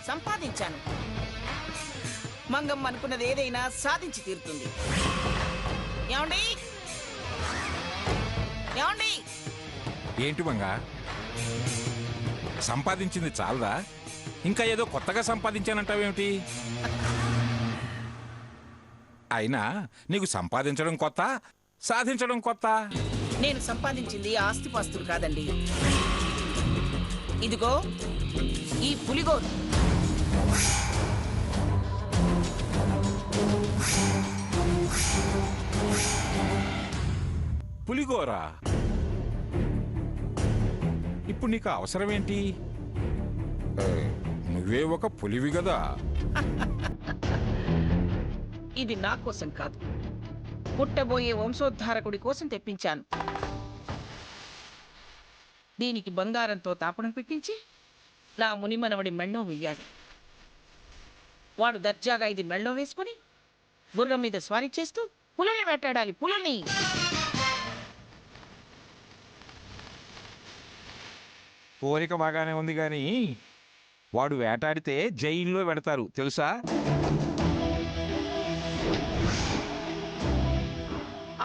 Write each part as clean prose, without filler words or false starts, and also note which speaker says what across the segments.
Speaker 1: సంపాదించాను. మంగమ్మ అనుకున్నది ఏదైనా సాధించి తీరుతుంది. ఏమండి ఏమండి?
Speaker 2: ఏంటి మంగా, సంపాదించింది చాలదా? ఇంకా ఏదో కొత్తగా సంపాదించానంటావేమిటి? అయినా నీకు సంపాదించడం కొత్త, సాధించడం కొత్త?
Speaker 1: నేను సంపాదించింది ఆస్తిపాస్తులు కాదండి. ఇదిగో ఈ పులిగోరు.
Speaker 2: పులిగోరా? ఇప్పుడు నీకు అవసరం ఏంటి? నువ్వే ఒక పులివి కదా.
Speaker 1: ఇది నా కోసం కాదు, పుట్టబోయే వంశోద్ధారకుడి కోసం తెప్పించాను. దీనికి బంగారంతో తాపడం పెట్టించి నా మునిమనవడి మెళ్ళో వెయ్యాలి. వాడు దర్జాగా ఇది మెళ్ళో వేసుకుని గుర్రం మీద స్వారీ చేస్తూ పులిని వేటాడాలి. పులిని.
Speaker 2: కోరిక బాగానే ఉంది గాని వాడు వేటాడితే జైల్లో పెడతారు తెలుసా?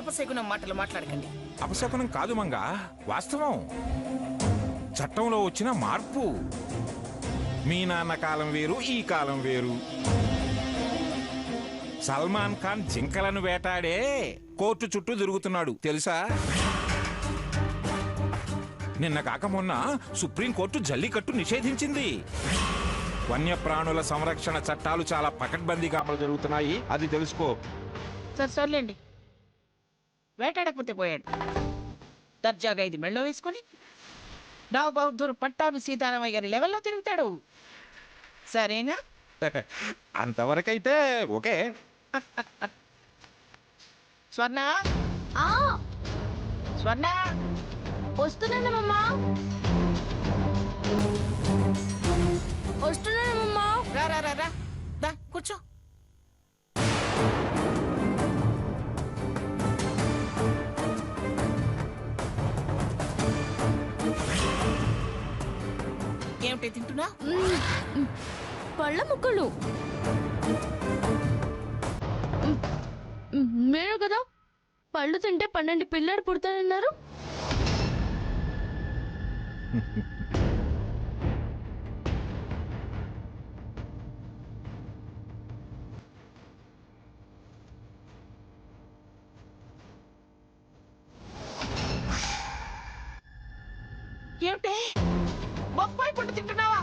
Speaker 1: అపశకునం మాటలు మాట్లాడకండి.
Speaker 2: అపశకునం కాదు మంగా, వాస్తవం. చట్టంలో వచ్చిన మార్పు. మీ నాన్న కాలం వేరు, ఈ కాలం వేరు. సల్మాన్ ఖాన్ జింకలను వేటాడే కోర్టు చుట్టూ తిరుగుతున్నాడు తెలుసా? నిన్న కాక మొన్న సుప్రీంకోర్టు జల్లికట్టు నిషేధించింది. వన్యప్రాణుల సంరక్షణ చట్టాలు చాలా పకడ్బందీగా అమలు జరుగుతున్నాయి, అది తెలుసుకో.
Speaker 1: సర్లేండి, వేటాడకపోతే పోయాడు. దర్జాగా ఇది మెళ్ళో వేసుకొని రావు బౌద్ధుడు పట్టాభి సీతారామయ్య గారి లెవెల్లో తిరుగుతాడు. సరేనా?
Speaker 2: అంతవరకైతే ఓకే.
Speaker 1: స్వర్ణ, స్వర్ణ,
Speaker 3: వస్తున్నానమ్మా.
Speaker 1: రా రా రా రా, దా కూర్చో. ఏమిటి తింటున్నా?
Speaker 3: పళ్ళ ముక్కలు. మీరు కదా పళ్ళు తింటే 12 పిల్లలు పుడతానన్నారు.
Speaker 1: ఏమిటి బొప్పాయి పండు తింటున్నావా?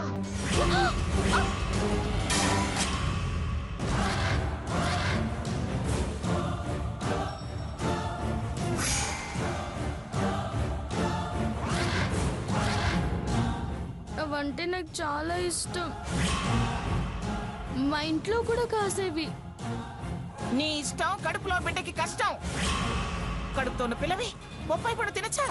Speaker 3: అవంటే నాకు చాలా ఇష్టం. మా ఇంట్లో కూడా కాసేవి.
Speaker 1: నీ ఇష్టం, కడుపులో బిడ్డకి కష్టం. కడుపుతో ఉన్న పిల్లవి బొప్పాయి పండు తినచ్చా?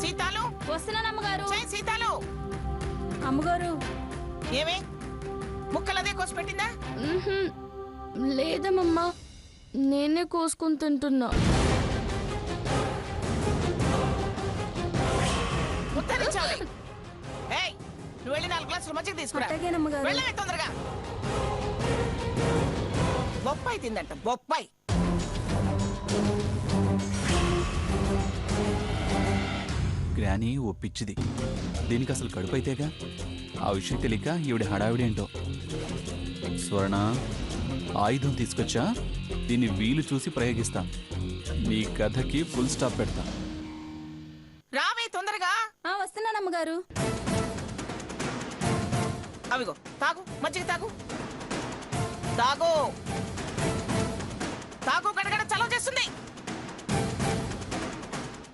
Speaker 1: సీతాలు
Speaker 3: వస్తున్నాను అమ్మగారు.
Speaker 1: సీతాలు.
Speaker 3: అమ్మగారు
Speaker 1: ఏమే ముక్కలదే కోసి పెట్టిందా?
Speaker 3: లేదమ్మమ్మా, నేనే కోసుకుని తింటున్నా.
Speaker 1: నువ్వు వెళ్ళి 4 గ్లాసులు మజ్జిగ తీసుకురా. వెళ్ళవే తొందరగా. బొప్పాయి తిందంట, బొప్పాయి.
Speaker 4: గ్రాని ఒప్పించిది. దీనికి అసలు కడుపు అయితేగా. ఆ విషయం తెలియక ఈవిడ హడావిడి ఏంటో. స్వర్ణ, ఆయుధం తీసుకొచ్చా. దీన్ని వీలు చూసి ప్రయోగిస్తా. నీ కథకి ఫుల్ స్టాప్ పెడతా.
Speaker 1: రావే తొందరగా.
Speaker 3: వస్తున్నానమ్మగారు.
Speaker 1: అవిగో తాగు, మజ్జిగ తాగు. తాగు తాగు, గడగడ చలవ చేస్తుంది.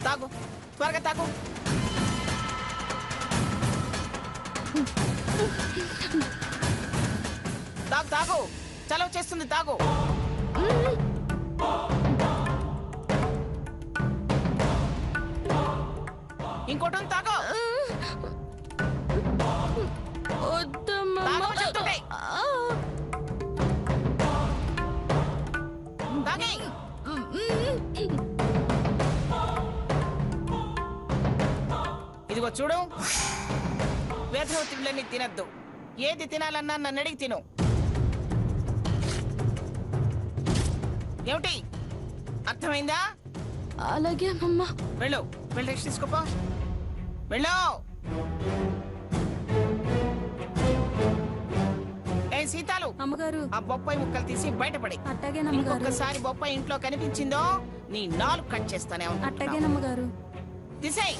Speaker 1: తాగు, త్వరగా తాగు. తాగు తాగు, చలవ చేస్తుంది, తాగు. ఇంకోటి తాగు. ఇదిగో చూడు, వేధవ తిండ్లన్నీ తినద్దు. ఏది తినాలన్నా నన్ను అడిగి తిను. ఏమిటి అర్థమైందా?
Speaker 3: అలాగే అమ్మమ్మ.
Speaker 1: వెళ్ళు, వెళ్ళి రెస్ట్ తీసుకోపో. వెళ్ళు. ఏ సీతాలు,
Speaker 3: అమ్మగారు.
Speaker 1: ఆ బొప్పాయి ముక్కలు తీసి బయటపడి.
Speaker 3: అట్టాగేనమ్మగారు.
Speaker 1: ఇంకొకసారి బొప్పాయి ఇంట్లో కనిపించిందో నీ నాలుగు కట్ చేస్తానే ఉంటా.
Speaker 3: అట్టాగేనమ్మగారు.
Speaker 1: తీసేయ్.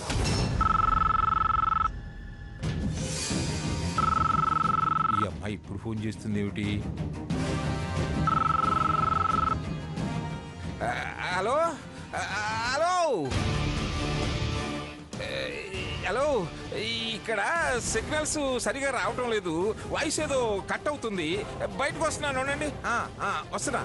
Speaker 2: ఈ అమ్మాయి ఇప్పుడు ఫోన్ చేస్తుంది ఏమిటి? హలో హలో హలో, ఇక్కడ సిగ్నల్స్ సరిగా రావటం లేదు. వాయిస్ ఏదో కట్ అవుతుంది. బయటకు వస్తున్నాను, ఉండండి. వస్తున్నా.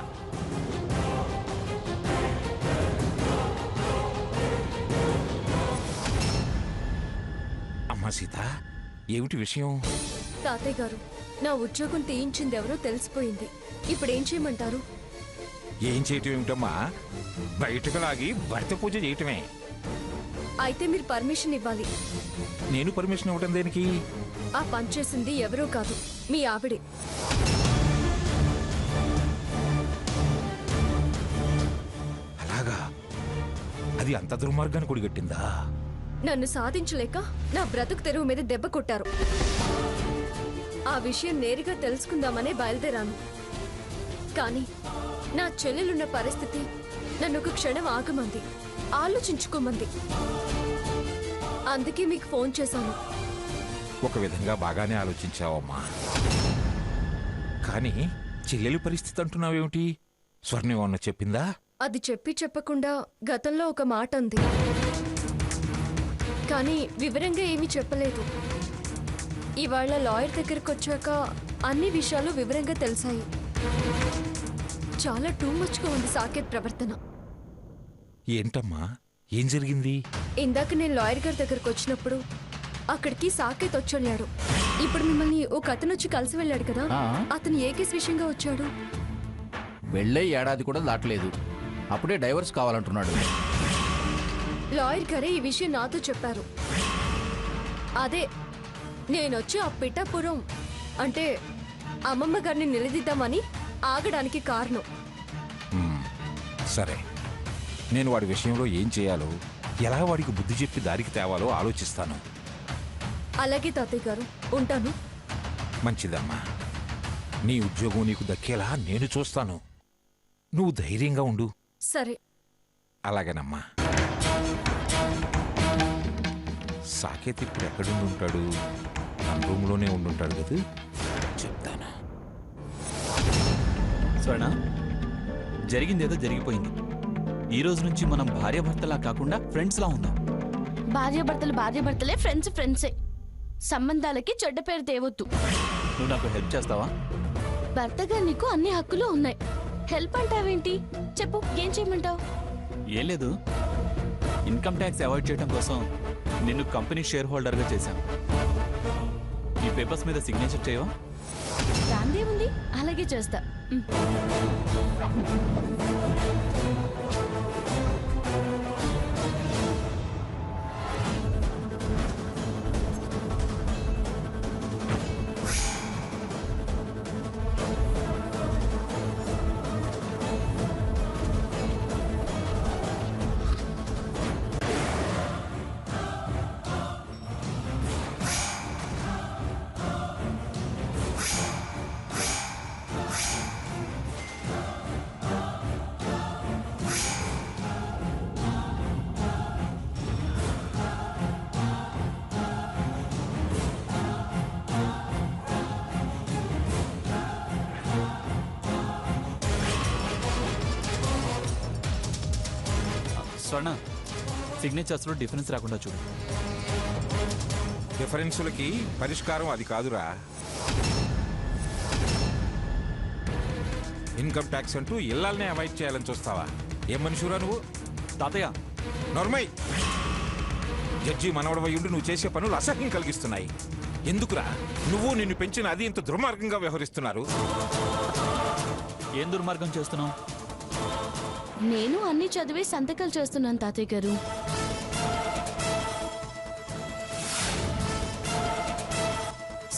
Speaker 2: అమ్మా సీత, ఏమిటి విషయం?
Speaker 3: తాతయ్య గారు, నా ఉద్యోగం తీయించింది ఎవరో తెలిసిపోయింది. ఇప్పుడు ఏం చేయమంటారు?
Speaker 2: ఏం చేయటం ఏమిటమ్మా? బయటకు లాగి భర్త పూజ చేయటమే.
Speaker 3: అయితే మీరు పర్మిషన్ ఇవ్వాలి.
Speaker 2: నేను పర్మిషన్ ఇవ్వటం దేనికి?
Speaker 3: ఆ పని చేసింది ఎవరో కాదు, మీ ఆవిడే.
Speaker 2: అలాగా? అది అంత దుర్మార్గాన్ని కొడిగట్టిందా?
Speaker 3: నన్ను సాధించలేక నా బ్రతుకు తెరువు మీద దెబ్బ కొట్టారు. ఆ విషయం నేరుగా తెలుసుకుందామనే బయలుదేరాను. కానీ నా చెల్లెలున్న పరిస్థితి నన్ను ఒక క్షణం ఆగమంది, ఆలోచించుకోమంది. అందుకే మీకు ఫోన్ చేశాను.
Speaker 2: ఒక విధంగా బాగానే ఆలోచించావమ్మా. కానీ చెల్లెలి పరిస్థితి అంటున్నావేమిటి? స్వర్ణ ఏమన్నా చెప్పిందా?
Speaker 3: అది చెప్పి చెప్పకుండా గతంలో ఒక మాట అంది, కానీ వివరంగా ఏమీ చెప్పలేదు. ఇవాళ లాయర్ దగ్గరకు వచ్చాక అన్ని విషయాలు వివరంగా తెలిసాయి. చాలా టూ మచ్గా ఉంది సాకేత్ ప్రవర్తన.
Speaker 2: ఏంటమ్మా, ఏం జరిగింది?
Speaker 3: ఇందాక నేను లాయర్ గారి దగ్గరకు వచ్చినప్పుడు అక్కడికి సాకేత్ వచ్చాడు. ఇప్పుడు మిమ్మల్ని ఒక అతను వచ్చి కలిసి వెళ్ళాడు కదా, అతను ఏ కేసు విషయంగా వచ్చాడు?
Speaker 5: వెళ్ళే ఏడాది కూడా దాటలేదు, అప్పుడే డైవర్స్ కావాలంటున్నాడు.
Speaker 3: లాయర్ గారే ఈ విషయం నాతో చెప్పారు. అదే నేనొచ్చి ఆ పిఠాపురం అంటే అమ్మమ్మ గారిని నిలదీద్దామని ఆగడానికి కారణం.
Speaker 2: సరే, నేను వాడి విషయంలో ఏం చేయాలో, ఎలా వాడికి బుద్ధి చెప్పి దారికి తేవాలో ఆలోచిస్తాను.
Speaker 3: అలాగే తాతయ్య గారు, ఉంటాను.
Speaker 2: మంచిదమ్మా. నీ ఉద్యోగం నీకు దక్కేలా నేను చూస్తాను. నువ్వు ధైర్యంగా ఉండు.
Speaker 3: సరే.
Speaker 2: అలాగేనమ్మా. సాకేత్ ఇప్పుడు ఎక్కడుండి ఉంటాడు? మన రూమ్లోనే ఉండుంటాడు కదా. చెప్తాను.
Speaker 4: స్వర్ణ, జరిగిందేదో జరిగిపోయింది. ఈ రోజు నుంచి మనం భార్యాభర్తలా కాకుండా ఫ్రెండ్స్లా ఉందాం.
Speaker 3: భార్యాభర్తలే, ఫ్రెండ్సే. సంబంధాలకి చెడ్డ పేరు తేవద్దు.
Speaker 4: నువ్వు నాకు హెల్ప్ చేస్తావా?
Speaker 3: భర్తగా నీకు అన్ని హక్కులు ఉన్నాయి. హెల్ప్ అంటావేంటి? చెప్పు, ఏం చేయమంటావు?
Speaker 4: ఏం లేదు, ఇన్కమ్ ట్యాక్స్ అవాయిడ్ చేయడం కోసం నిన్ను కంపెనీ షేర్ హోల్డర్గా చేశాం. ఈ పేపర్స్ మీద సిగ్నేచర్ చేయవా?
Speaker 3: దాందేముంది, అలాగే చేస్తా.
Speaker 4: స్వర్ణ, సిగ్నేచర్స్లో డిఫరెన్స్ రాకుండా చూడు.
Speaker 2: డిఫరెన్సులకి పరిష్కారం అది కాదురా. ఇన్కమ్ ట్యాక్స్ అంటూ ఇళ్లనే అవాయిడ్ చేయాలని చూస్తావా? ఏం మనుషురా నువ్వు?
Speaker 4: తాతయ్య,
Speaker 2: నోర్మై. జడ్జి మనవడవై ఉండి నువ్వు చేసే పనులు అసహ్యం కలిగిస్తున్నాయి. ఎందుకురా నువ్వు నిన్ను పెంచిన అది ఇంత దుర్మార్గంగా వ్యవహరిస్తున్నారు?
Speaker 4: ఏం దుర్మార్గం చేస్తున్నావు?
Speaker 3: నేను అన్ని చదివి సంతకాలు చేస్తున్నాను తాతయ్య గారు.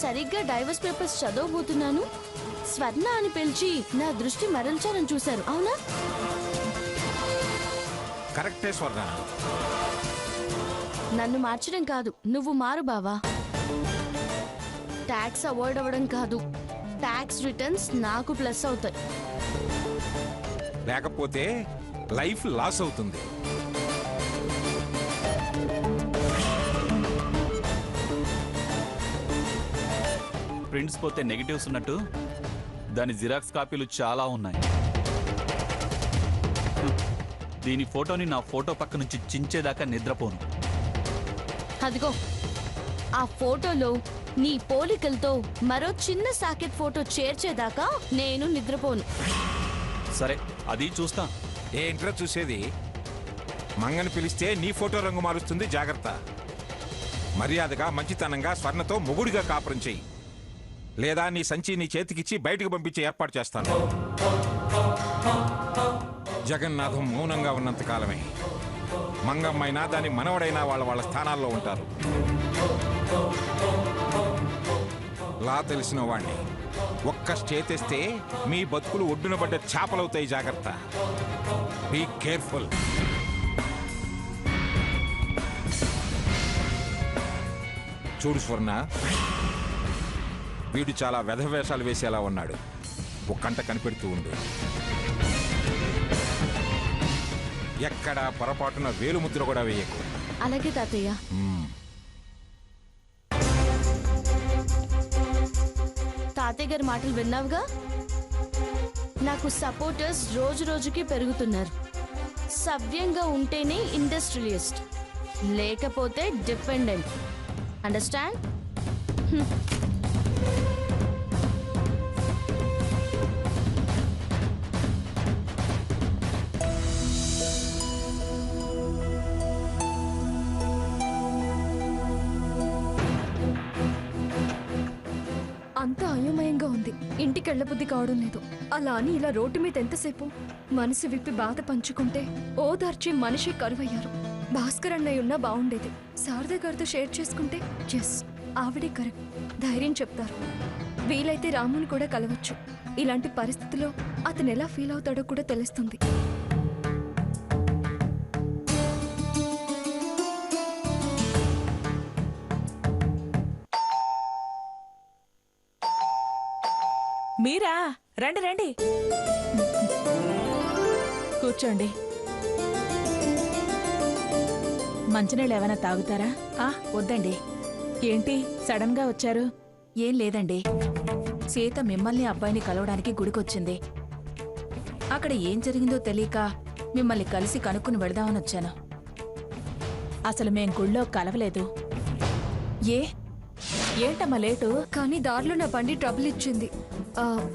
Speaker 6: సరిగ్గా డైవర్స్ పేపర్స్ చదవబోతున్నాను, స్వర్ణ అని పిలిచి నా దృష్టి మరల్చాలని చూశారు, అవునా?
Speaker 2: కరెక్టే స్వర్ణ.
Speaker 6: నన్ను మార్చడం కాదు, నువ్వు మారు బావా. ట్యాక్స్ అవాయిడ్ అవ్వడం కాదు, ట్యాక్స్ రిటర్న్స్ నాకు ప్లస్ అవుతాయి.
Speaker 2: లేకపోతే లైఫ్ లాస్ అవుతుంది.
Speaker 4: ప్రింట్స్ పోతే నెగిటివ్స్ ఉన్నట్టు దాని జిరాక్స్ కాపీలు చాలా ఉన్నాయి. దీని ఫోటోని నా ఫోటో పక్క నుంచి చించేదాకా నిద్రపోను.
Speaker 6: అదిగో ఆ ఫోటోలో నీ పోలికలతో మరో చిన్న సాకెట్ ఫోటో చేర్చేదాకా నేను నిద్రపోను.
Speaker 4: సరే, అది చూస్తా.
Speaker 2: ఏంట్రా చూసేది? మంగని పిలిస్తే నీ ఫోటో రంగు మారుస్తుంది, జాగ్రత్త. మర్యాదగా మంచితనంగా స్వర్ణతో మొగుడిగా కాపురం చెయ్యి, లేదా నీ సంచి నీ చేతికిచ్చి బయటకు పంపించే ఏర్పాటు చేస్తాను. జగన్నాథం మౌనంగా ఉన్నంత కాలమే మంగమ్మైనా దాని మనవడైనా వాళ్ళ స్థానాల్లో ఉంటారు. లా తెలిసిన వాణ్ణి ఒక్క స్టే తెస్తే మీ బతుకులు ఒడ్డున పడ్డ చేపలవుతాయి, జాగ్రత్త. Be careful. చూడు స్వర్ణ, వీడు చాలా వెధవేషాలు వేసేలా ఉన్నాడు. ఒక్కంట కనిపెడుతూ ఉండు. ఎక్కడ పొరపాటున వేలుముద్ర కూడా వేయకు.
Speaker 6: అలాగే తాతయ్య. తాతయ్య గారి మాటలు విన్నావుగా? నాకు సపోర్టర్స్ రోజు రోజుకి పెరుగుతున్నారు. సవ్యంగా ఉంటేనే ఇండస్ట్రియలిస్ట్, లేకపోతే డిపెండెంట్. అండర్స్టాండ్?
Speaker 3: అంతా అయోమయంగా ఉంది. ఇంటికెళ్ళబుద్ధి కావడం లేదు. అలా అని ఇలా రోడ్డు మీద ఎంతసేపు? మనసు విప్పి బాధ పంచుకుంటే ఓదార్చే మనిషి కరువయ్యారు. భాస్కర్ అన్నయ్య ఉన్నా బాగుండేది. శారదా గారితో షేర్ చేసుకుంటే ఎస్, ఆవిడే కరెక్ట్, ధైర్యం చెప్తారు. వీలైతే రాముని కూడా కలవచ్చు. ఇలాంటి పరిస్థితుల్లో అతను ఎలా ఫీల్ అవుతాడో కూడా తెలుస్తుంది.
Speaker 7: మీరా? రండి రండి, కూర్చోండి. మంచినీళ్ళు ఏమైనా తాగుతారా? వద్దండి. ఏంటి సడన్ గా వచ్చారు? ఏం లేదండి, సీత మిమ్మల్ని అబ్బాయిని కలవడానికి గుడికొచ్చింది. అక్కడ ఏం జరిగిందో తెలియక మిమ్మల్ని కలిసి కనుక్కుని వెళదామని వచ్చాను. అసలు మేం గుళ్ళో కలవలేదు. ఏంటమ్మా లేటు?
Speaker 3: కానీ దారిలో నా బండి ట్రబుల్ ఇచ్చింది.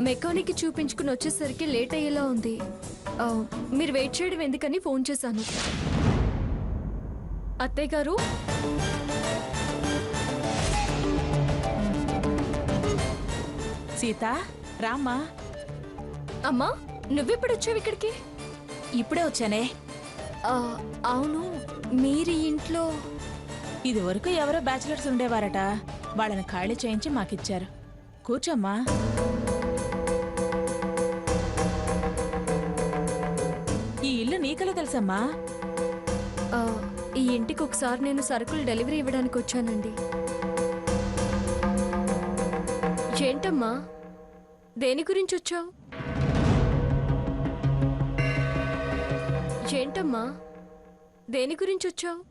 Speaker 3: మెకానిక్ చూపించుకుని వచ్చేసరికి లేట్ అయ్యేలా ఉంది. మీరు వెయిట్ చేయడం ఎందుకని ఫోన్ చేశాను. అత్తయ్య గారు,
Speaker 7: సీత రామ్మా.
Speaker 3: అమ్మా నువ్వెప్పుడు వచ్చావు ఇక్కడికి?
Speaker 7: ఇప్పుడే వచ్చానే.
Speaker 3: అవును, మీరు ఇంట్లో
Speaker 7: ఇది వరకు ఎవరో బ్యాచిలర్స్ ఉండేవారట, వాళ్ళని ఖాళీ చేయించి మాకిచ్చారు. కూర్చోమ్మా. ఈ ఇల్లు నీకలే తెలుసమ్మా?
Speaker 3: ఈ ఇంటికి ఒకసారి నేను సరుకులు డెలివరీ ఇవ్వడానికి వచ్చానండి. ఏంటమ్మా, దేని గురించి వచ్చావు? ఏంటమ్మా, దేని గురించి వచ్చావు?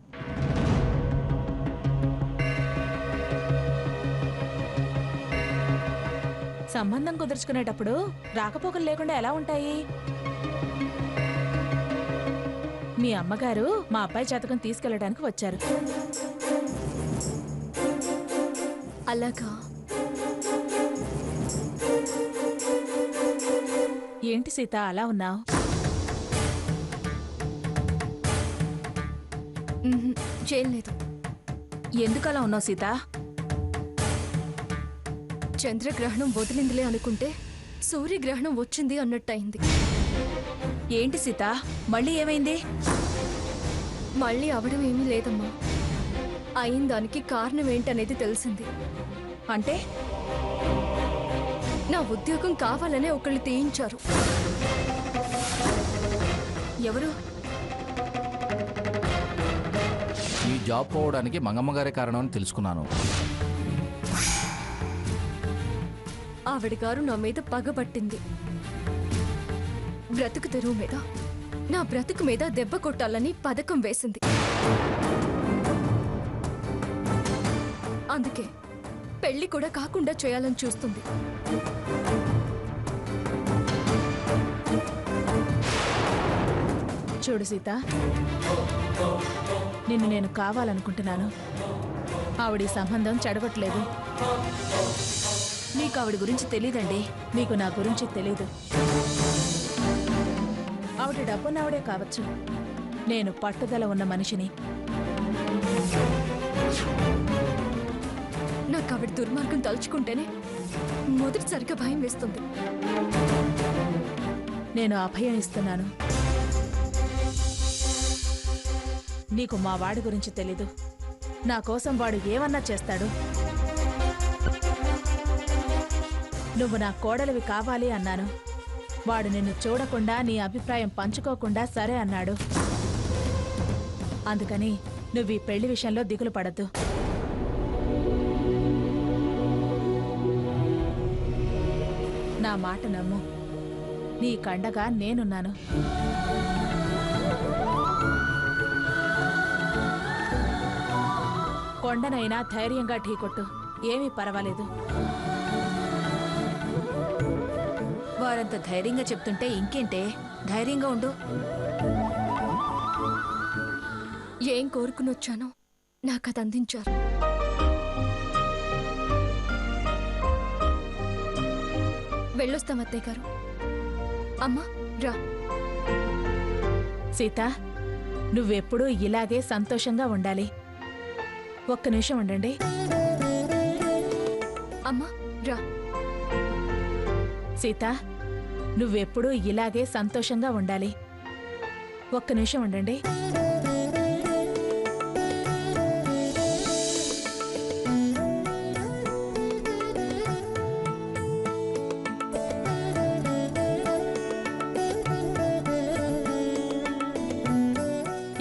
Speaker 7: సంబంధం కుదుర్చుకునేటప్పుడు రాకపోకలు లేకుండా ఎలా ఉంటాయి? మీ అమ్మగారు మా అబ్బాయి జాతకం తీసుకెళ్ళడానికి వచ్చారు.
Speaker 3: అలాగా?
Speaker 7: ఏంటి సీత అలా ఉన్నావు?
Speaker 3: చేయలేదు.
Speaker 7: ఎందుకు అలా ఉన్నావు సీత?
Speaker 3: చంద్రగ్రహణం వదిలిందిలే అనుకుంటే సూర్యగ్రహణం వచ్చింది అన్నట్టయింది.
Speaker 7: ఏంటి సీత మళ్ళీ ఏమైంది?
Speaker 3: మళ్ళీ అవడం ఏమీ లేదమ్మా. అయిన దానికి కారణం ఏంటనేది తెలిసింది.
Speaker 7: అంటే
Speaker 3: నా ఉద్యోగం కావాలనే ఒకళ్ళు తీయించారు.
Speaker 7: ఎవరు?
Speaker 5: ఈ జాబ్ పోవడానికి మంగమ్మ గారే కారణం అని తెలుసుకున్నాను.
Speaker 3: ఆవిడ గారు నా మీద పగబట్టింది. బ్రతుకు తెరువు మీద, నా బ్రతుకు మీద దెబ్బ కొట్టాలని పథకం వేసింది. అందుకే పెళ్లి కూడా కాకుండా చేయాలని చూస్తుంది.
Speaker 7: చూడు సీత, నిన్ను నేను కావాలనుకుంటున్నాను. ఆవిడ ఈ సంబంధం చెడగొట్టలేదు. మీకు ఆవిడ గురించి తెలీదండి. మీకు నా గురించి తెలీదు. ఆవిడ డబ్బున్నావిడే కావచ్చు, నేను పట్టుదల ఉన్న మనిషిని.
Speaker 3: నాకు ఆవిడ దుర్మార్గం తలుచుకుంటేనే మొదటిసారిగా భయం వేస్తుంది.
Speaker 7: నేను అభయం ఇస్తున్నాను. నీకు మా వాడి గురించి తెలీదు. నా కోసం వాడు ఏమన్నా చేస్తాడు. నువ్వు నా కోడలివి కావాలి అన్నాను. వాడు నిన్ను చూడకుండా, నీ అభిప్రాయం పంచుకోకుండా సరే అన్నాడు. అందుకని నువ్వు ఈ పెళ్లి విషయంలో దిగులు పడద్దు. నా మాట నమ్ము. నీ కండగా నేనున్నాను. కొండనైనా ధైర్యంగా ఢీకొట్టు. ఏమీ పర్వాలేదు. వారంత ధైర్యంగా చెప్తుంటే ఇంకేంటే, ధైర్యంగా ఉండు.
Speaker 3: ఏం కోరుకుని వచ్చానో నాకు అది అందించారు. వెళ్ళొస్తాం అత్తయ్య గారు. అమ్మా రా.
Speaker 7: సీత, నువ్వెప్పుడూ ఇలాగే సంతోషంగా ఉండాలి. ఒక్క నిమిషం ఉండండి.
Speaker 3: అమ్మా రా.
Speaker 7: సీత, నువ్వెప్పుడూ ఇలాగే సంతోషంగా ఉండాలి. ఒక్క నిమిషం ఉండండి.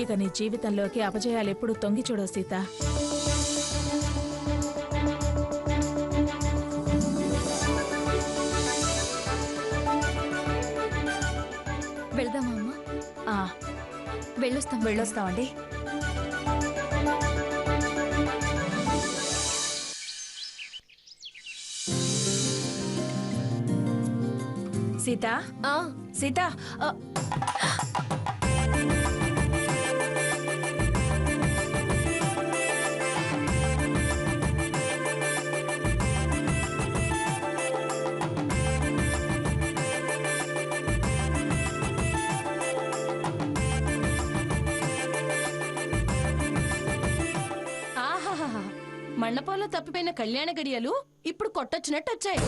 Speaker 7: ఇక నీ జీవితంలోకి అపజయాలు ఎప్పుడు తొంగి చూడవు సీత.
Speaker 3: వెళ్దామా అమ్మా? వెళ్ళొస్తాం.
Speaker 7: వెళ్ళొస్తామండి. సీత, సీత,
Speaker 6: మండపంలో తప్పిపోయిన కళ్యాణ గడియలు ఇప్పుడు కొట్టొచ్చినట్టు వచ్చాయి.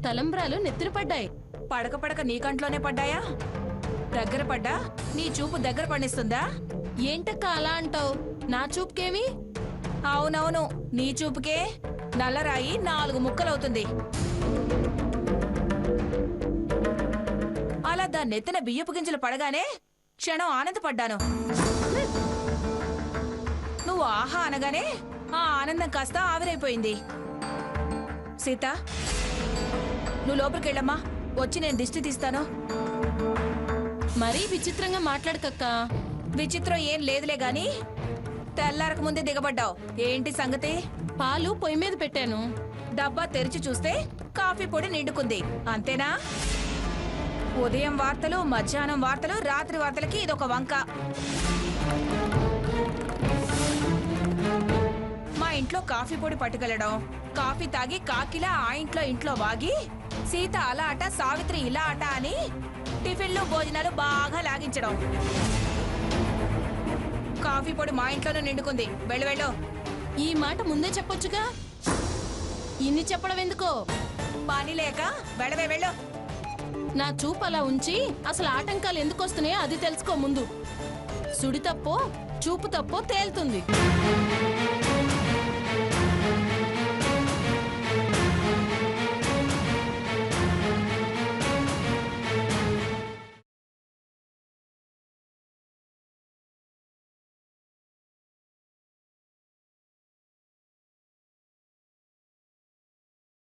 Speaker 6: తలంబ్రాలు నెత్తిన పడ్డాయి.
Speaker 7: పడక పడక నీ కంట్లోనే పడ్డాయా? దగ్గర పడ్డా నీ చూపు దగ్గర పడిస్తుందా?
Speaker 6: ఏంటక్క అలా అంటావు? నా చూపుకేమి?
Speaker 7: అవునవును, నీ చూపుకే నల్లరాయి 4 ముక్కలవుతుంది. అలా దాన్ని నెత్తిన బియ్యపు గింజలు పడగానే క్షణం ఆనందపడ్డాను. నువ్వు ఆహా అనగానే ఆ ఆనందం కాస్త ఆవిరైపోయింది. సీత, నువ్వు లోపలికెళ్ళమ్మా. వచ్చి నేను దిష్టి తీస్తాను.
Speaker 6: మరీ విచిత్రంగా మాట్లాడకక్క.
Speaker 7: విచిత్రం ఏం లేదులే గాని తెల్లారక ముందే దిగబడ్డావు. ఏంటి సంగతి?
Speaker 6: పాలు పొయ్యి మీద పెట్టాను.
Speaker 7: డబ్బా తెరిచి చూస్తే కాఫీ పొడి నిండుకుంది. అంతేనా? ఉదయం వార్తలు, మధ్యాహ్నం వార్తలు, రాత్రి వార్తలకి ఇదొక వంక. మా ఇంట్లో కాఫీ పొడి పట్టుకెళ్ళడం, కాఫీ తాగి కాకిలా ఆ ఇంట్లో వాగి, సీత అలా అట, సావిత్రి ఇలా అట అని టిఫిన్లు భోజనాలు బాగా లాగించడం. కాఫీ పొడి మా ఇంట్లోనే నిండుకుంది. వెళ్ళు.
Speaker 6: ఈ మాట ముందే చెప్పొచ్చుగా. ఇన్ని చెప్పడం ఎందుకో?
Speaker 7: పని లేక వెళ్ళు.
Speaker 6: నా చూపు అలా ఉంచి అసలు ఆటంకాలు ఎందుకు వస్తున్నాయో అది తెలుసుకో ముందు. సుడి తప్పో చూపు తప్పో తేలుతుంది.